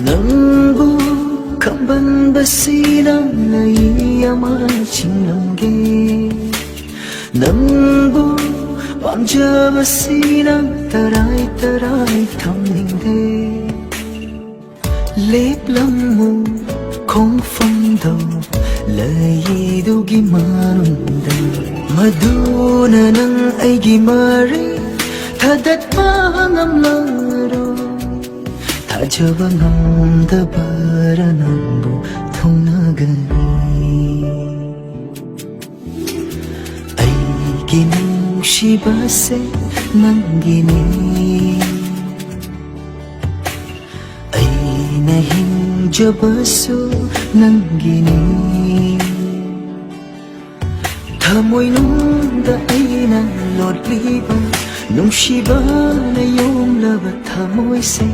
ꯅꯪꯕꯨ ꯈꯝꯕꯟꯕꯁꯤꯅ ꯑꯩ ꯑꯃ ꯆꯤꯡꯂꯝꯒꯦ ꯅꯪꯕꯨ ꯄꯥꯝꯖꯕꯁꯤꯅ ꯇꯔꯥꯏ ꯇꯔꯥꯏ ꯊꯝꯅꯤꯡꯗꯦ ꯂꯦꯞꯂꯝꯃꯨ ꯈꯣꯡꯐꯝꯗꯣ ꯂꯩꯗꯨꯒꯤ ꯃꯅꯨꯡꯗ ꯃꯗꯨꯅ ꯅꯪ ꯑꯩꯒꯤ ꯃꯔꯤ ꯊꯥꯗꯠꯄ ꯉꯝꯂꯔꯣꯏ ꯊꯥꯖꯕ ꯉꯝꯗꯕꯔ ꯅꯪꯕꯨ ꯊꯨꯡꯅꯒꯅꯤ ꯑꯩꯒꯤ ꯅꯨꯡꯁꯤꯕꯁꯦ ꯅꯪꯒꯤꯅꯤ ꯑꯩꯅ ꯍꯤꯡꯖꯕꯁꯨ ꯅꯪꯒꯤꯅꯤ ꯊꯃꯣꯏꯅꯨꯡꯗ ꯑꯩꯅ ꯂꯣꯠꯂꯤꯕ ꯅꯨꯡꯁꯤꯕꯅ ꯌꯣꯝꯂꯕ ꯊꯃꯣꯏꯁꯦ